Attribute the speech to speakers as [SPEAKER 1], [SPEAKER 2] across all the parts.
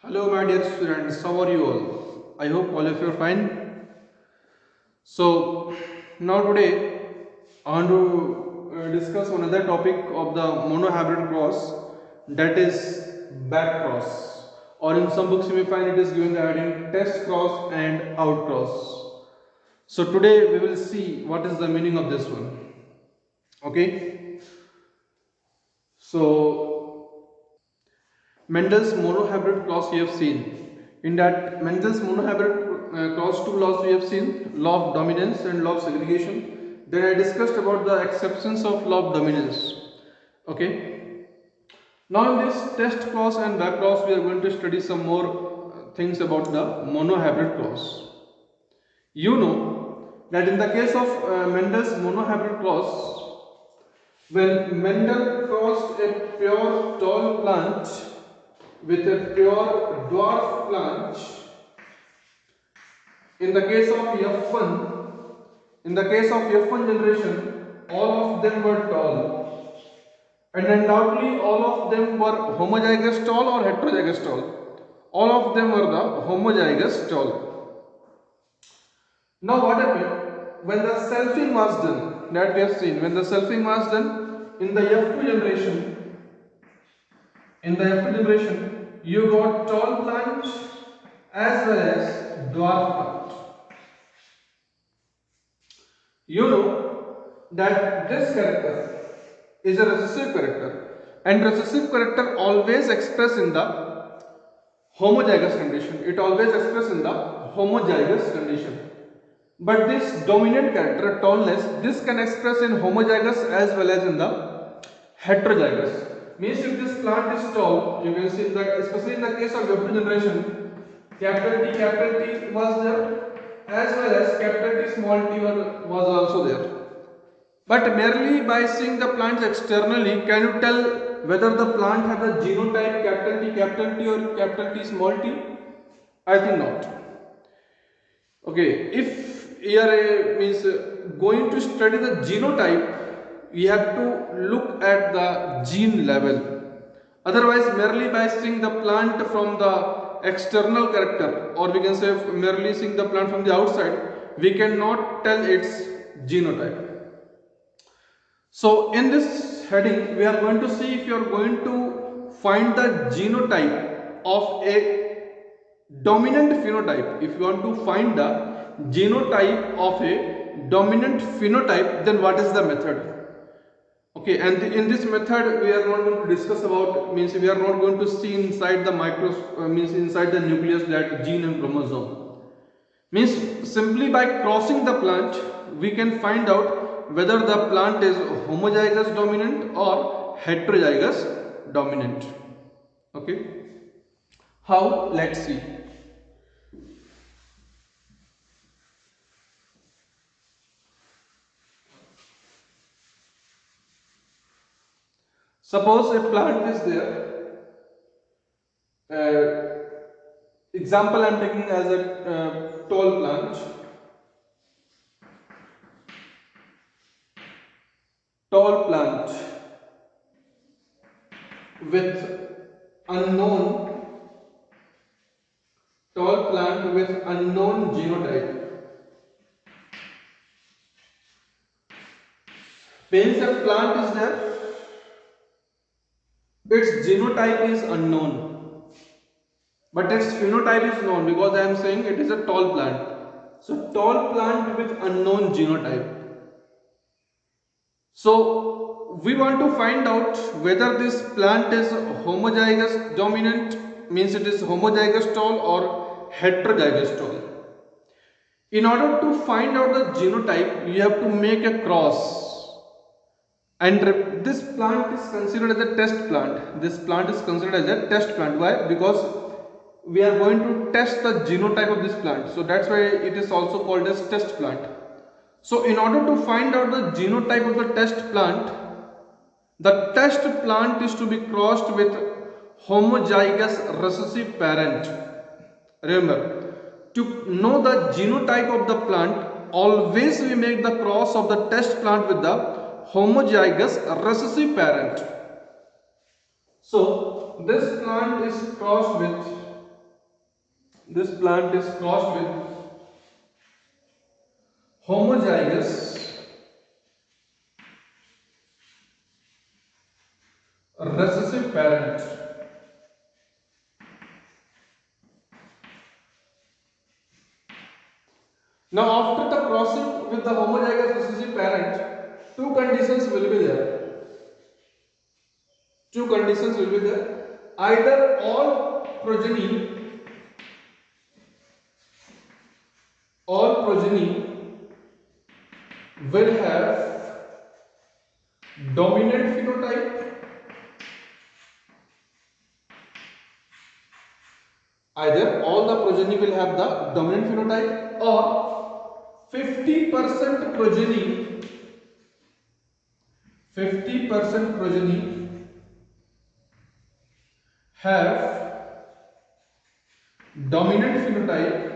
[SPEAKER 1] Hello, my dear students. How are you all? I hope all of you are fine. So, now today I want to discuss another topic of the monohybrid cross, that is back cross, or in some books you may find it is given the heading test cross and out cross. So, today we will see what is the meaning of this one. Okay. So, Mendel's monohybrid clause we have seen. In that Mendel's monohybrid clause, two laws we have seen: law of dominance and law of segregation. Then I discussed about the exceptions of law of dominance. Okay. Now in this test clause and back clause, we are going to study some more things about the monohybrid clause. You know that in the case of Mendel's monohybrid clause, when Mendel crossed a pure tall plant with a pure dwarf plant, in the case of F1 generation, all of them were tall, and undoubtedly all of them were homozygous tall or heterozygous tall. All of them were the homozygous tall. Now what happened when the selfing was done? That we have seen, when the selfing was done in the F2 generation, you got tall plant as well as dwarf plant. You know that this character is a recessive character, and recessive character always express in the homozygous condition. It always express in the homozygous condition. But this dominant character, tallness, this can express in homozygous as well as in the heterozygous. Means if this plant is tall, you can see that especially in the case of F2 generation, capital T was there as well as capital T small t was also there. But merely by seeing the plants externally, can you tell whether the plant has a genotype capital T or capital T small t? I think not. Okay, if you are going to study the genotype, we have to look at the gene level. Otherwise, merely by seeing the plant from the external character, or we can say merely seeing the plant from the outside, we cannot tell its genotype. So in this heading, we are going to see if you are going to find the genotype of a dominant phenotype. If you want to find the genotype of a dominant phenotype, then what is the method? Okay, and in this method we are not going to discuss about, means we are not going to see inside the inside the nucleus, that gene and chromosome. Means simply by crossing the plant we can find out whether the plant is homozygous dominant or heterozygous dominant. Okay, how? Let's see. Suppose a plant is there. Example I am taking as a tall plant. Tall plant with unknown genotype. Means a plant is there, its genotype is unknown, but its phenotype is known, because I am saying it is a tall plant. So tall plant with unknown genotype. So we want to find out whether this plant is homozygous dominant, means it is homozygous tall or heterozygous tall. In order to find out the genotype, you have to make a cross. And this plant is considered as a test plant. This plant is considered as a test plant. Why? Because we are going to test the genotype of this plant. So that's why it is also called as test plant. So in order to find out the genotype of the test plant is to be crossed with homozygous recessive parent. Remember, to know the genotype of the plant, always we make the cross of the test plant with the homozygous recessive parent. So this plant is crossed with This plant is crossed with homozygous recessive parent. Now, after the crossing with the homozygous recessive parent, two conditions will be there. Two conditions will be there. Either all progeny will have dominant phenotype. Either all the progeny will have the dominant phenotype, or 50% progeny 50% progeny have dominant phenotype,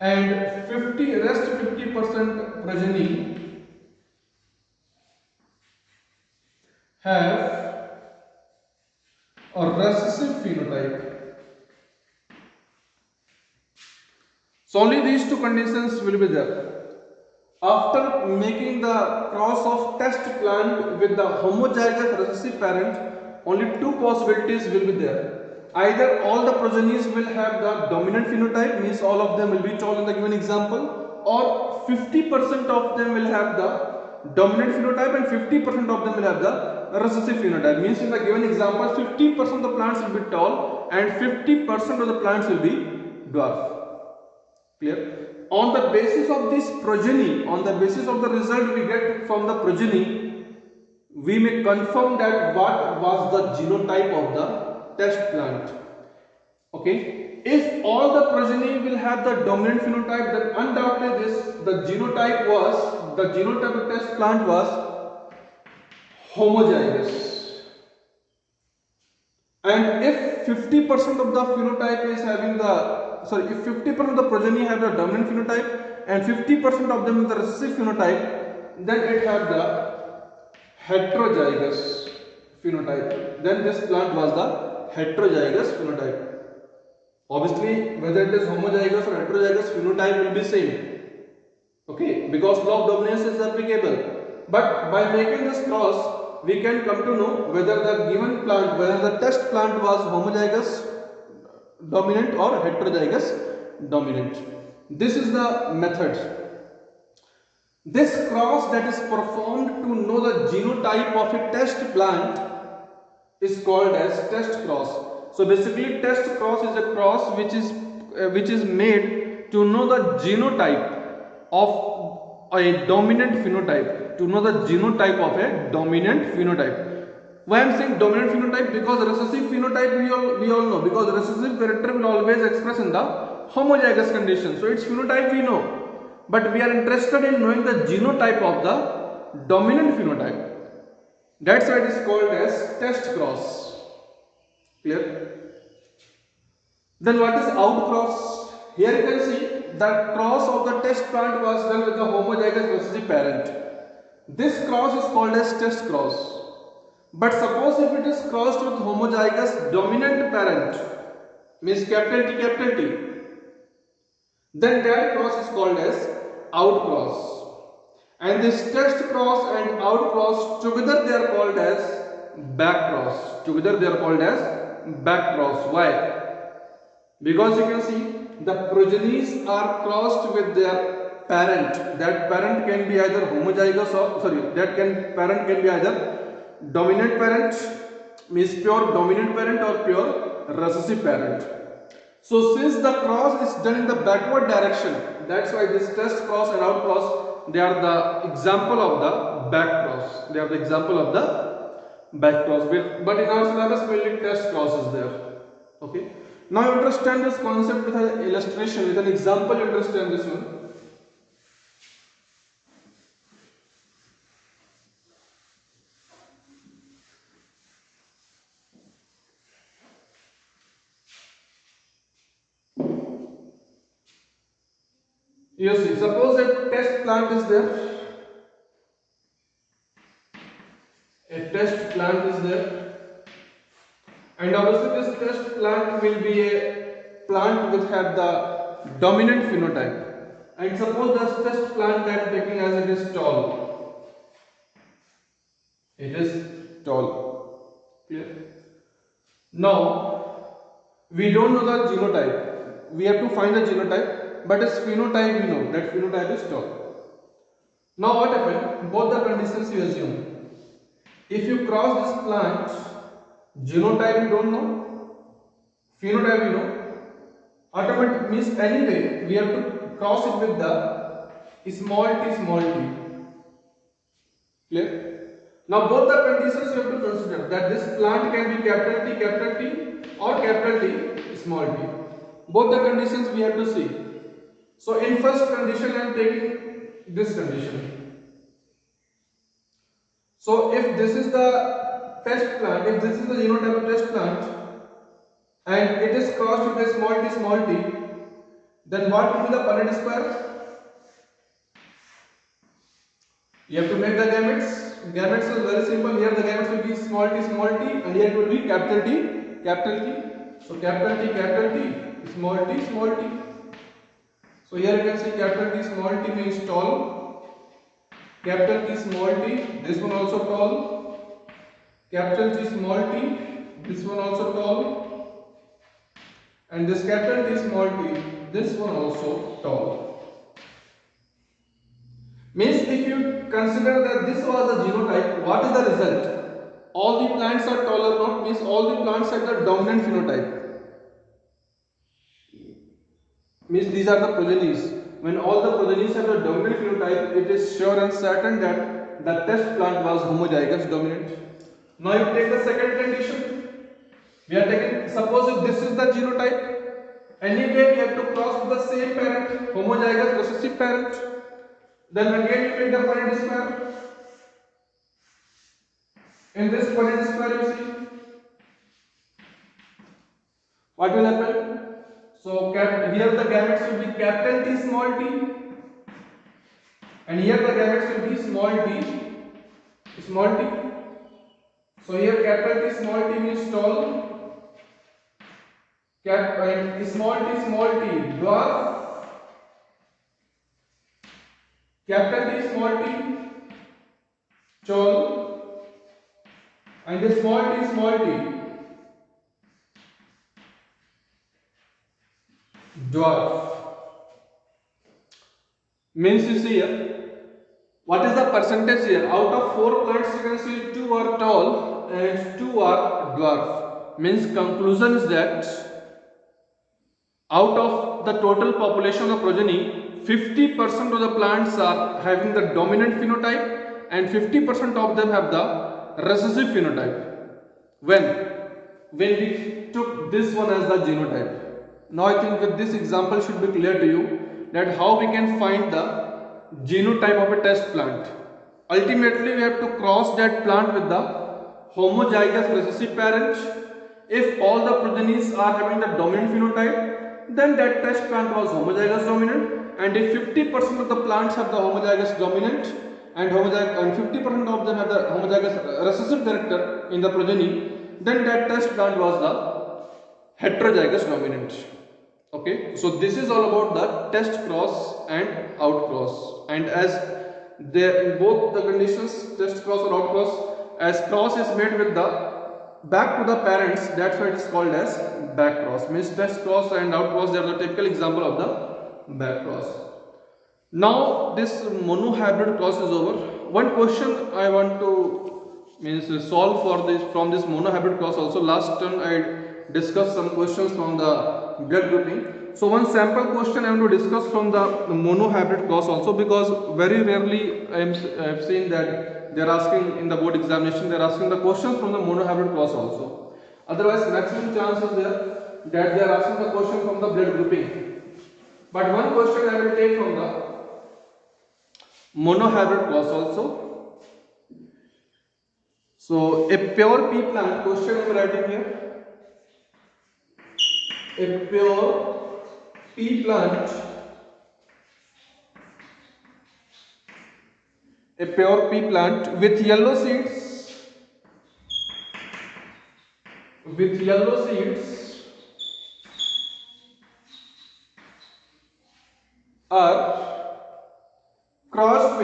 [SPEAKER 1] and 50% progeny have a recessive phenotype. So only these two conditions will be there. After making the cross of test plant with the homozygous recessive parent, only two possibilities will be there. Either all the progenies will have the dominant phenotype, means all of them will be tall in the given example, or 50% of them will have the dominant phenotype and 50% of them will have the recessive phenotype. Means in the given example, 50% of the plants will be tall and 50% of the plants will be dwarf. Clear? On the basis of this progeny, on the basis of the result we get from the progeny, we may confirm that what was the genotype of the test plant. Okay? If all the progeny will have the dominant phenotype, then undoubtedly the genotype of test plant was homozygous. And if 50% of the phenotype is having if 50% of the progeny have the dominant phenotype and 50% of them is the recessive phenotype, then it have the heterozygous phenotype. Then this plant was the heterozygous phenotype. Obviously, whether it is homozygous or heterozygous, phenotype will be same. Okay, because law of dominance is applicable. But by making this cross, we can come to know whether the given plant, whether the test plant was homozygous dominant or heterozygous dominant. This is the method. This cross that is performed to know the genotype of a test plant is called as test cross. So basically, test cross is a cross which is made to know the genotype of a dominant phenotype. To know the genotype of a dominant phenotype. Why I am saying dominant phenotype? Because recessive phenotype we all know, because recessive character will always express in the homozygous condition. So its phenotype we know, but we are interested in knowing the genotype of the dominant phenotype. That's why it is called as test cross. Clear? Then what is outcross? Here you can see that cross of the test plant was done with the homozygous recessive parent. This cross is called as test cross. But suppose if it is crossed with homozygous dominant parent, means capital T, then that cross is called as outcross. And this test cross and outcross together they are called as backcross. Together they are called as backcross. Why? Because you can see the progenies are crossed with their parent. That parent can be either homozygous or parent can be either dominant parent, means pure dominant parent, or pure recessive parent. So since the cross is done in the backward direction, that's why this test cross and out cross, they are the example of the back cross. They are the example of the back cross. But in our syllabus, mainly test cross is there. Okay. Now you understand this concept with an illustration, with an example. You understand this one. You see, suppose a test plant is there. A test plant is there. And obviously this test plant will be a plant which have the dominant phenotype. And suppose this test plant I am taking as it is tall. It is tall. Clear? Now we don't know the genotype. We have to find the genotype, but its phenotype we know that phenotype is tall. Now what happened? Both the conditions you assume. If you cross this plant, genotype you don't know, phenotype you know. Automatic means anyway we have to cross it with the small t. Clear? Now both the conditions you have to consider that this plant can be capital T or capital T small t. Both the conditions we have to see. So in first condition I am taking this condition. So if this is the test plant, if this is the genotype of test plant and it is crossed with a small t, then what will be the Punnett square? You have to make the gametes. Gametes is very simple. Here the gametes will be small t, and here it will be capital T. So capital T, small t. So here you can see capital T small t means tall. Capital T small t, this one also tall. Capital T small t, this one also tall. And this capital T small t, this one also tall. Means if you consider that this was the genotype, what is the result? All the plants are tall or not, means all the plants have the dominant phenotype. Means these are the progenies. When all the progenies have the dominant phenotype, it is sure and certain that the test plant was homozygous dominant. Now you take the second condition. We are taking, suppose if this is the genotype, anyway we have to cross with the same parent, homozygous recessive parent. Then again you take the Punnett square. In this Punnett square you see what will happen. So here the gametes will be capital T small t, and here the gametes will be small t. So here capital T small t means tall, and small t dwarf, capital T small t tall, and the small t dwarf. Means you see here, what is the percentage here? Out of 4 plants you can see 2 are tall and 2 are dwarf. Means conclusion is that out of the total population of progeny, 50% of the plants are having the dominant phenotype and 50% of them have the recessive phenotype. When we took this one as the genotype. Now I think that this example should be clear to you that how we can find the genotype of a test plant. Ultimately we have to cross that plant with the homozygous recessive parent. If all the progenies are having the dominant phenotype, then that test plant was homozygous dominant, and if 50% of the plants have the homozygous dominant and 50% of them have the homozygous recessive character in the progeny, then that test plant was the heterozygous dominant. Okay, so this is all about the test cross and out cross, and as in both the conditions, test cross or out cross, as cross is made with the back to the parents, that's why it is called as back cross. Means test cross and out cross, they are the typical example of the back cross. Now this monohybrid cross is over. One question I want to solve for this from this monohybrid cross also. Last time I discussed some questions from the blood grouping. So one sample question I want to discuss from the monohybrid cross also, because very rarely I have seen that they are asking in the board examination, they are asking the questions from the monohybrid cross also. Otherwise maximum chance is there that they are asking the question from the blood grouping. But one question I will take from the monohybrid cross also. So a pure pea plant, question I am writing here. A pure pea plant, with yellow seeds with yellow seeds are crossed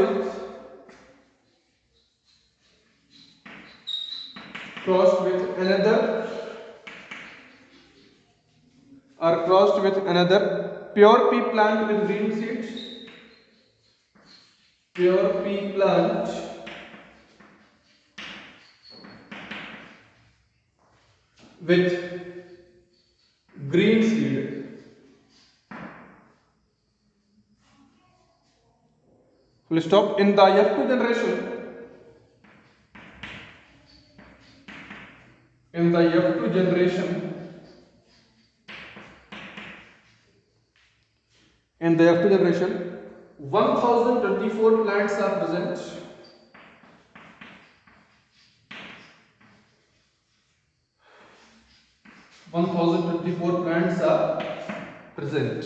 [SPEAKER 1] with another pure pea plant with green seeds, pure pea plant with green seed. Full stop. In the F2 generation, in the F2 generation, in the F2 generation, 1024 plants are present. 1024 plants are present.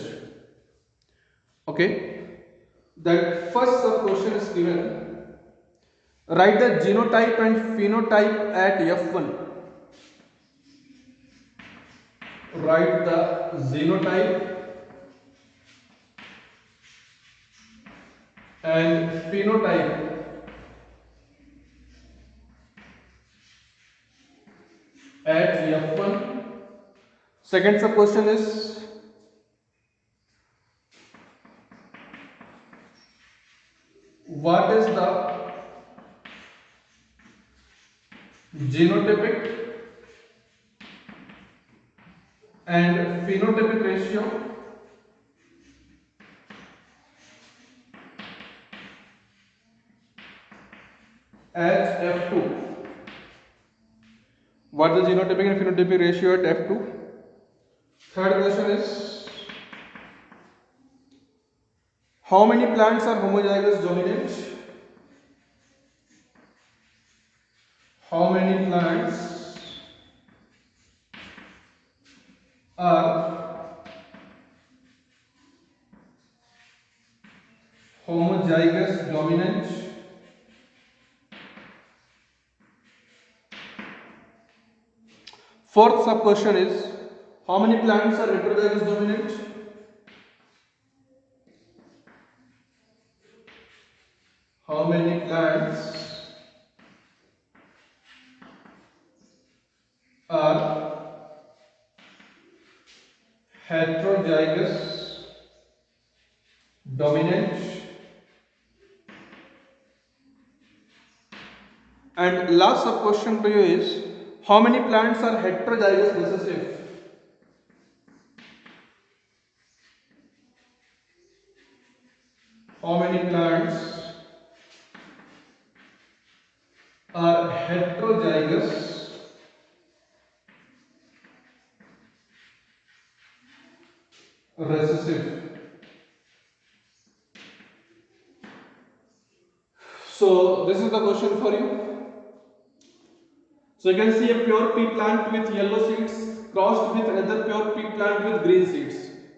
[SPEAKER 1] Okay. That first sub question is given. Write the genotype and phenotype at F1. Write the genotype and phenotype at F1. Second sub question is what is the genotypic and phenotypic ratio at F2. What is the genotypic and phenotypic ratio at F2? Third question is how many plants are homozygous dominant? How many plants are homozygous dominant? Fourth sub question is how many plants are heterozygous dominant? How many plants are heterozygous dominant? And last sub question for you is how many plants are heterozygous recessive? How many plants are heterozygous recessive? So this is the question for you. So you can see a pure pea plant with yellow seeds crossed with another pure pea plant with green seeds.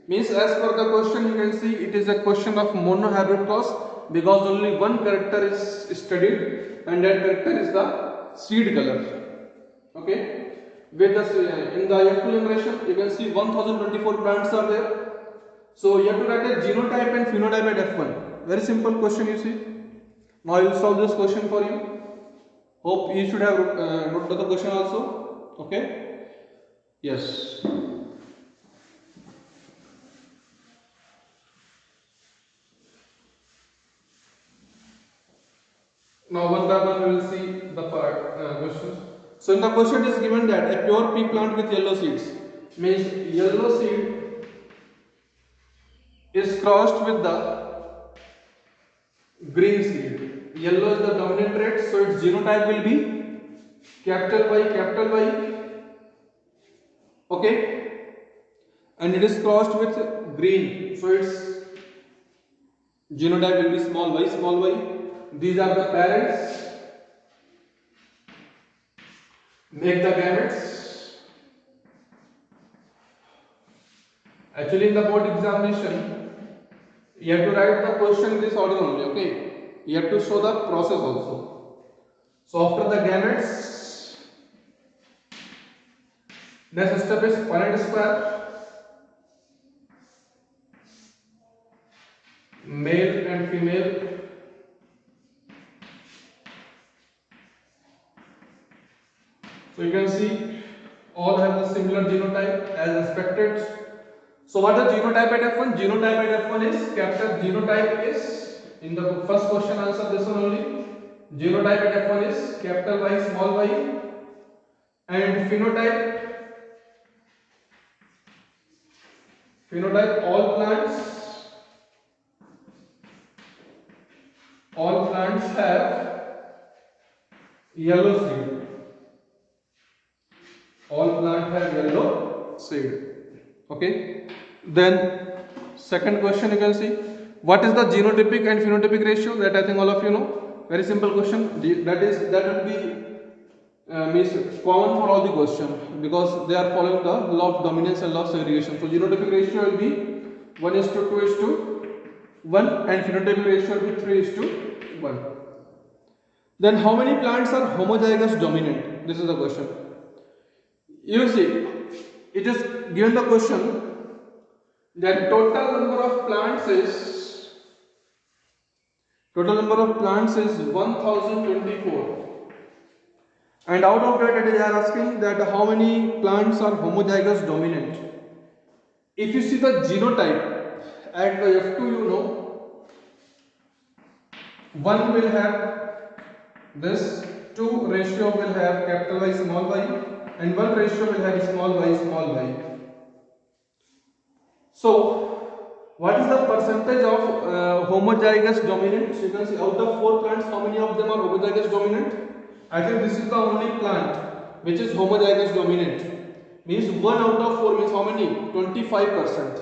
[SPEAKER 1] Means as per the question you can see it is a question of monohybrid cross because only one character is studied and that character is the seed color. Okay. With the in the F2 generation you can see 1024 plants are there. So you have to write a genotype and phenotype at F1. Very simple question you see. Now I will solve this question for you. Hope you should have noted the question also. Okay. Yes. Now one by one we will see the questions. So in the question it is given that a pure pea plant with yellow seeds means yellow seed is crossed with the green seed. Yellow is the dominant trait, so its genotype will be capital Y, capital Y. Okay, and it is crossed with green, so its genotype will be small y, small y. These are the parents. Make the gametes. Actually, in the board examination, you have to write the question in this order only. Okay. You have to show the process also. So after the gametes, Next step is Punnett square, male and female. So you can see all have the similar genotype as expected. So what is the genotype at F1? Genotype at F1 is capital genotype is, in the first question answer this one only. Genotype at F1 is capital Y small y, and phenotype all plants have yellow seed. All plants have yellow seed. Okay. Then second question you can see, what is the genotypic and phenotypic ratio? That I think all of you know. Very simple question. That will be means common for all the question, because they are following the law of dominance and law of segregation. So genotypic ratio will be 1:2:1, and phenotypic ratio will be 3:1. Then how many plants are homozygous dominant? This is the question. You see, it is given the question that total number of plants is 1024, and out of that they are asking that how many plants are homozygous dominant. If you see the genotype at the F2, you know, one will have this, 2 ratio will have capital Y small y, and 1 ratio will have small y. So what is the percentage of homozygous dominant? So you can see out of 4 plants, how many of them are homozygous dominant? I think this is the only plant which is homozygous dominant. Means 1 out of 4 means how many? 25%.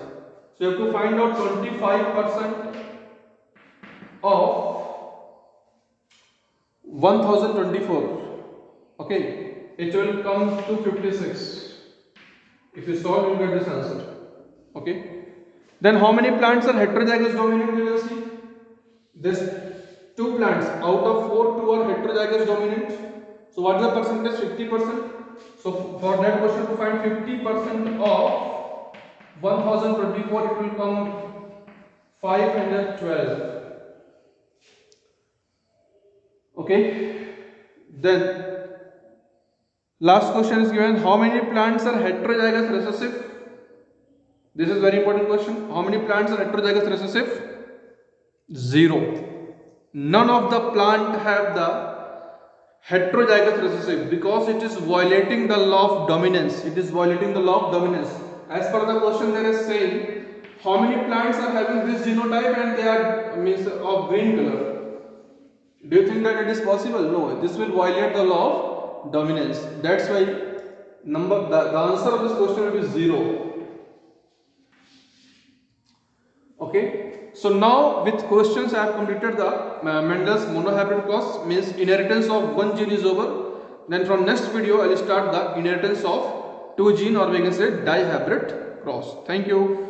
[SPEAKER 1] So you have to find out 25% of 1024. Okay, it will come to 56. If you solve, you will get this answer. Okay. Then how many plants are heterozygous dominant? You will see this 2 plants out of 4, 2 are heterozygous dominant. So what is the percentage? 50%. So for that question to find 50% of 1024, it will come 512. Okay. Then last question is given, how many plants are heterozygous recessive? This is very important question. How many plants are heterozygous recessive? 0. None of the plant have the heterozygous recessive, because it is violating the law of dominance. As per the question, there is saying how many plants are having this genotype and they are means of green color. Do you think that it is possible? No. This will violate the law of dominance. That's why the answer of this question will be 0. Okay. So now with questions I have completed the Mendel's monohybrid cross, means inheritance of one gene is over. Then from next video I will start the inheritance of 2 gene, or we can say dihybrid cross. Thank you.